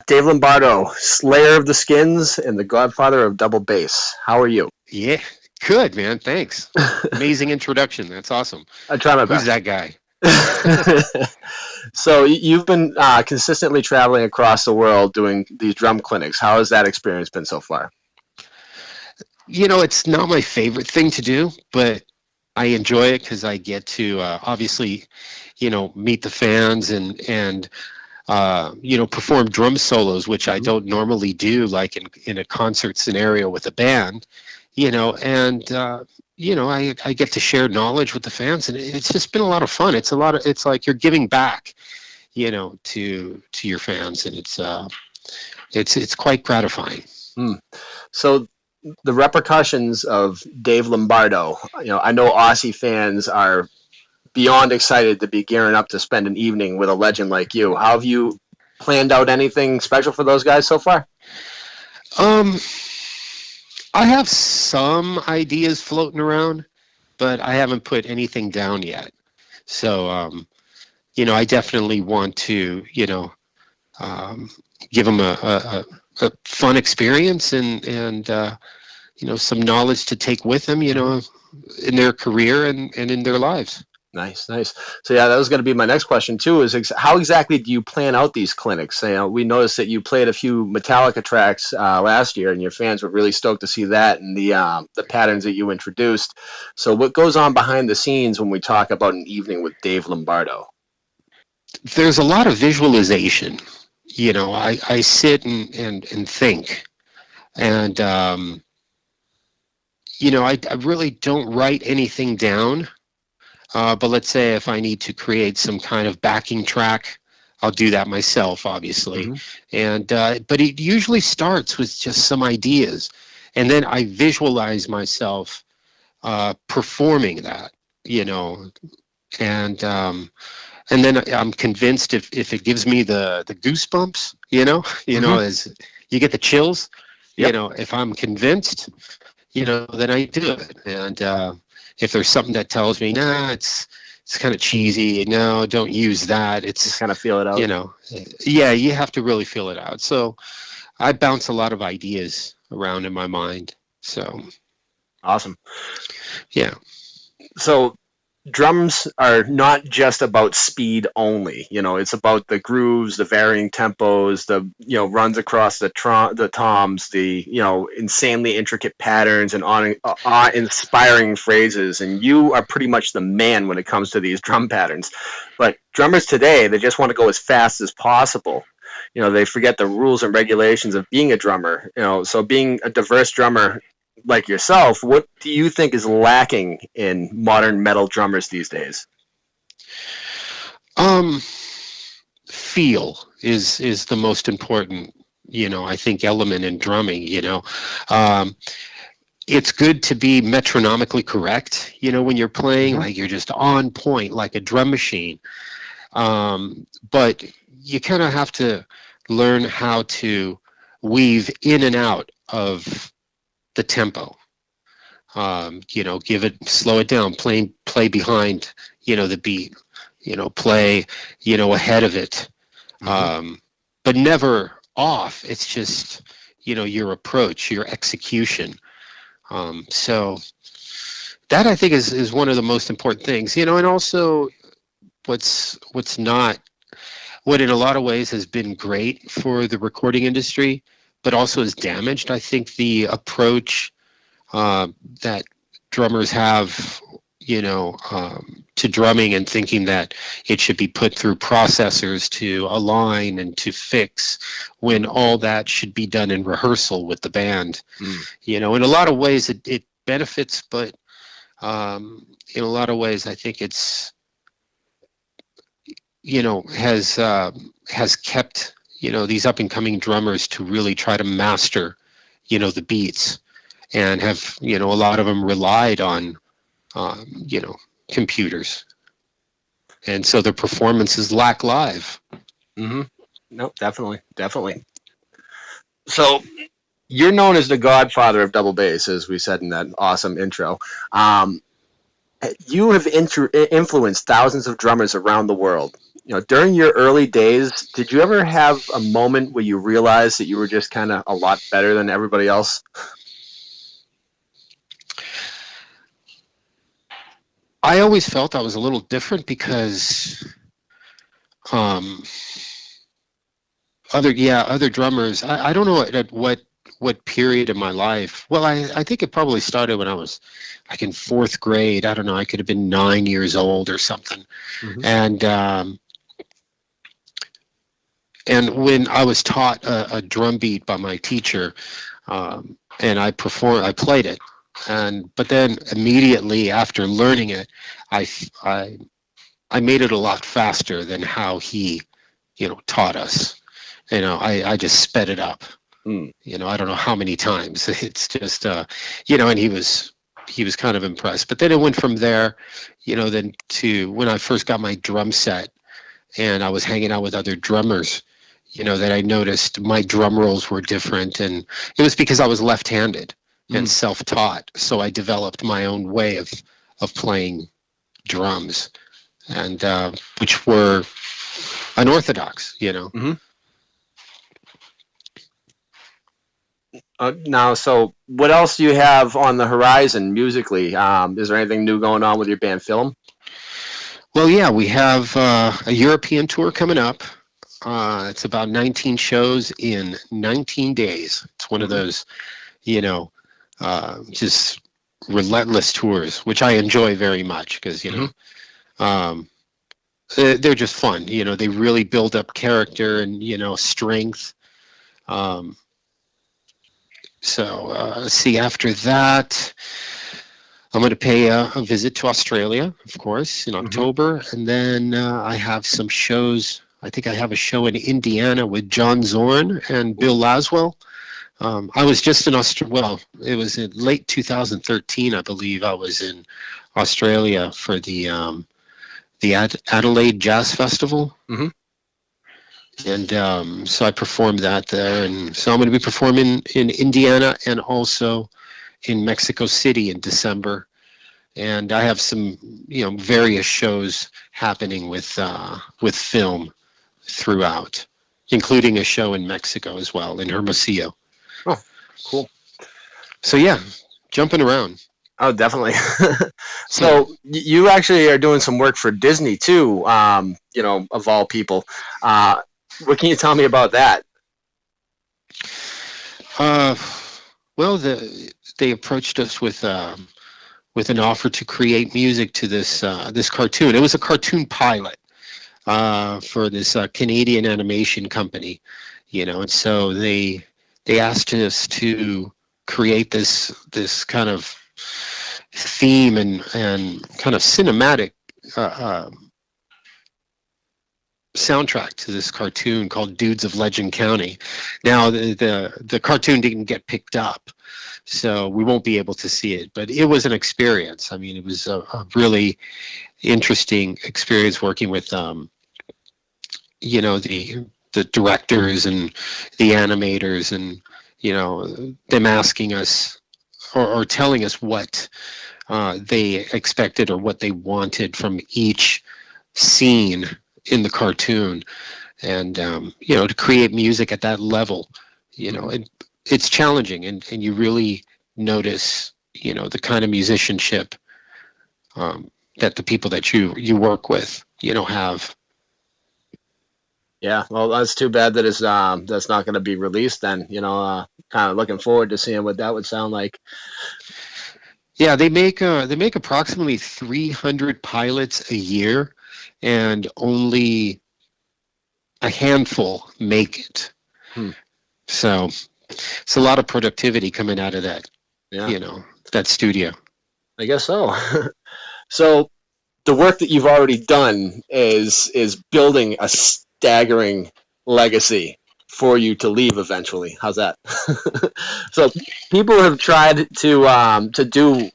Dave Lombardo, Slayer of the Skins and the Godfather of double bass. How are you? Yeah, good, man. Thanks. Amazing introduction. That's awesome. I try my best. Who's that guy? So you've been consistently traveling across the world doing these drum clinics. How has that experience been so far? It's not my favorite thing to do, but I enjoy it because I get to obviously, meet the fans and perform drum solos, which I don't normally do, like in a concert scenario with a band, I get to share knowledge with the fans, and it's just been a lot of fun. It's like you're giving back, to your fans, and it's quite gratifying. So the repercussions of Dave Lombardo, I know Aussie fans are beyond excited to be gearing up to spend an evening with a legend like you. How have you planned out anything special for those guys so far? I have some ideas floating around, but I haven't put anything down yet. So, I definitely want to, give them a fun experience and some knowledge to take with them, in their career and in their lives. Nice. So yeah, that was going to be my next question too, is how exactly do you plan out these clinics? We noticed that you played a few Metallica tracks last year, and your fans were really stoked to see that and the patterns that you introduced. So what goes on behind the scenes when we talk about an evening with Dave Lombardo? There's a lot of visualization. I sit and think, and I really don't write anything down. But let's say if I need to create some kind of backing track, I'll do that myself, obviously. Mm-hmm. But it usually starts with just some ideas, and then I visualize myself performing that, and then I'm convinced if it gives me the goosebumps, as you get the chills, if I'm convinced, then I do it. And if there's something that tells me, nah, it's kind of cheesy, no, don't use that. It's just kind of feel it out. Yeah, you have to really feel it out. So I bounce a lot of ideas around in my mind. So awesome. Yeah. So drums are not just about speed only. It's about the grooves, the varying tempos, the runs across the toms, the insanely intricate patterns and awe-inspiring phrases. And you are pretty much the man when it comes to these drum patterns. But drummers today, they just want to go as fast as possible. They forget the rules and regulations of being a drummer. So being a diverse drummer like yourself, what do you think is lacking in modern metal drummers these days? Feel is the most important, I think, element in drumming. It's good to be metronomically correct, when you're playing, like you're just on point like a drum machine. But you kind of have to learn how to weave in and out of the tempo, slow it down, play behind, the beat, play, ahead of it, but never off. It's just, your approach, your execution. So that I think is one of the most important things, and also what in a lot of ways has been great for the recording industry, but also is damaged, I think, the approach that drummers have, to drumming and thinking that it should be put through processors to align and to fix, when all that should be done in rehearsal with the band. In a lot of ways it benefits, but in a lot of ways I think it's, has kept these up and coming drummers to really try to master, the beats, and have, a lot of them relied on, computers. And so their performances lack live. Mm-hmm. No, definitely. So you're known as the godfather of double bass, as we said in that awesome intro. You have influenced thousands of drummers around the world. during your early days, did you ever have a moment where you realized that you were just kind of a lot better than everybody else? I always felt I was a little different because um, other drummers. I don't know at what period of my life. Well, I think it probably started when I was like in fourth grade. I don't know. I could have been 9 years old or something. Mm-hmm. And when I was taught a drum beat by my teacher, and I played it, but then immediately after learning it, I made it a lot faster than how he, taught us. I just sped it up. Mm. I don't know how many times. It's just, and he was kind of impressed. But then it went from there, then to when I first got my drum set and I was hanging out with other drummers, that I noticed my drum rolls were different. And it was because I was left-handed and self-taught. So I developed my own way of playing drums, and which were unorthodox, Mm-hmm. Now, so what else do you have on the horizon musically? Is there anything new going on with your band Film? Well, yeah, we have a European tour coming up. It's about 19 shows in 19 days. It's one of those, just relentless tours, which I enjoy very much because, they're just fun. They really build up character and, strength. So let's see, after that, I'm going to pay a visit to Australia, of course, in October. And then I have some shows. I think I have a show in Indiana with John Zorn and Bill Laswell. I was just in Australia. Well, it was in late 2013, I believe. I was in Australia for the Adelaide Jazz Festival. Mm-hmm. And so I performed that there. And so I'm going to be performing in Indiana and also in Mexico City in December. And I have some, various shows happening with Film throughout, including a show in Mexico as well, in Hermosillo. Oh, cool. So yeah, jumping around. Oh, definitely. So you actually are doing some work for Disney too, of all people. What can you tell me about that? Well, they approached us with an offer to create music to this cartoon. It was a cartoon pilot for this Canadian animation company, and so they asked us to create this kind of theme and kind of cinematic soundtrack to this cartoon called Dudes of Legend County. Now the cartoon didn't get picked up, so we won't be able to see it, but it was an experience. I mean, it was a really interesting experience working with the directors and the animators, and them asking us or telling us what they expected or what they wanted from each scene in the cartoon, and to create music at that level, it's challenging, and you really notice the kind of musicianship that the people that you work with have. Yeah, well, that's too bad that it's that's not going to be released then. Kind of looking forward to seeing what that would sound like. Yeah, they make approximately 300 pilots a year, and only a handful make it. So it's a lot of productivity coming out of that. Yeah. That studio. I guess so. So the work that you've already done is building a staggering legacy for you to leave eventually. How's that? So people have tried to do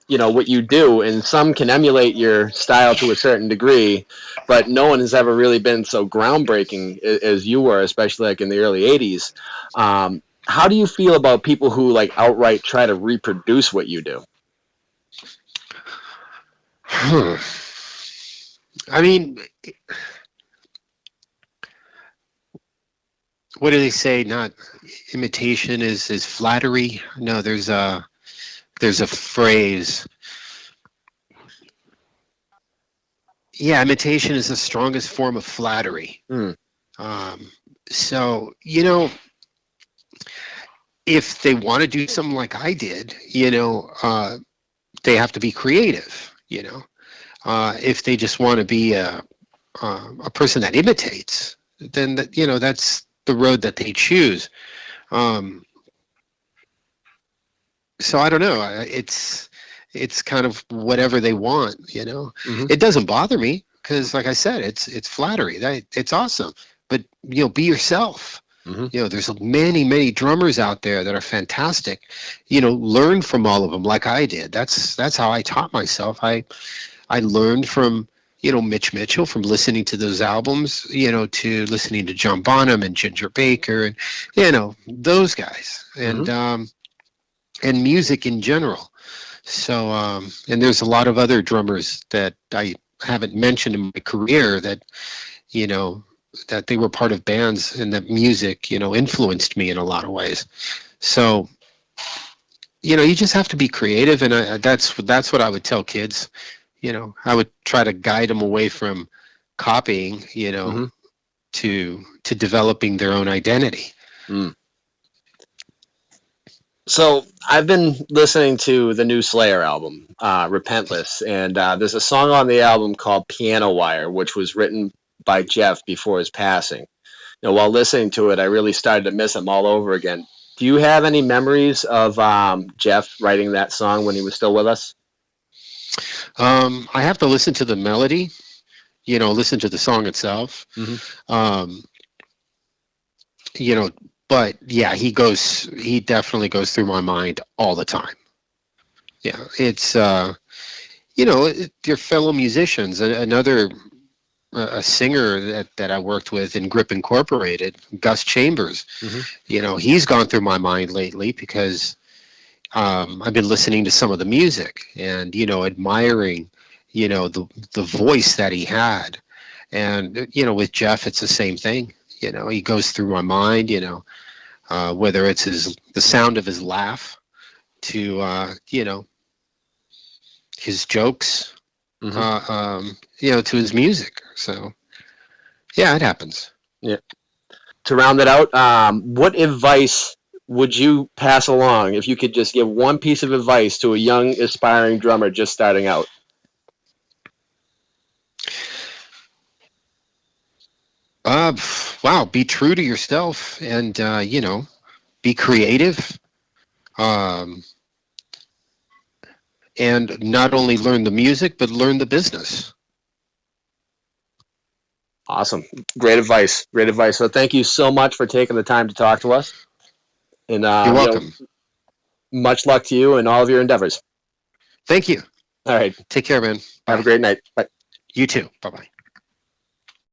what you do, and some can emulate your style to a certain degree, but no one has ever really been so groundbreaking as you were, especially like in the early 80s. How do you feel about people who like outright try to reproduce what you do? I mean, what do they say? Not imitation is flattery. No, there's a phrase. Yeah, imitation is the strongest form of flattery. So, if they want to do something like I did, they have to be creative. If they just want to be a person that imitates, then that's the road that they choose. So I don't know. It's kind of whatever they want. It doesn't bother me because, like I said, it's flattery. It's awesome. But be yourself. There's many drummers out there that are fantastic. Learn from all of them, like I did. That's how I taught myself. I learned from Mitch Mitchell, from listening to those albums, to listening to John Bonham and Ginger Baker, and those guys, and music in general. So, and there's a lot of other drummers that I haven't mentioned in my career that, that they were part of bands and that music, influenced me in a lot of ways. So, you just have to be creative. And that's what I would tell kids. I would try to guide them away from copying, to developing their own identity. So I've been listening to the new Slayer album, Repentless, and there's a song on the album called Piano Wire, which was written by Jeff before his passing. While listening to it, I really started to miss him all over again. Do you have any memories of Jeff writing that song when he was still with us? I have to listen to the melody, listen to the song itself. But yeah, he definitely goes through my mind all the time. Yeah, it's, your fellow musicians. Another singer that I worked with in Grip Incorporated, Gus Chambers, he's gone through my mind lately because I've been listening to some of the music and, admiring, the voice that he had. And, with Jeff, it's the same thing. He goes through my mind, whether it's the sound of his laugh to, his jokes, to his music. So, yeah, it happens. Yeah. To round it out, what advice would you pass along if you could just give one piece of advice to a young, aspiring drummer just starting out? Wow, be true to yourself and, be creative. And not only learn the music, but learn the business. Awesome. Great advice. Great advice. So thank you so much for taking the time to talk to us. And you're welcome. Much luck to you and all of your endeavors. Thank you. All right. Take care, man. Bye. Have a great night. Bye. You too. Bye-bye.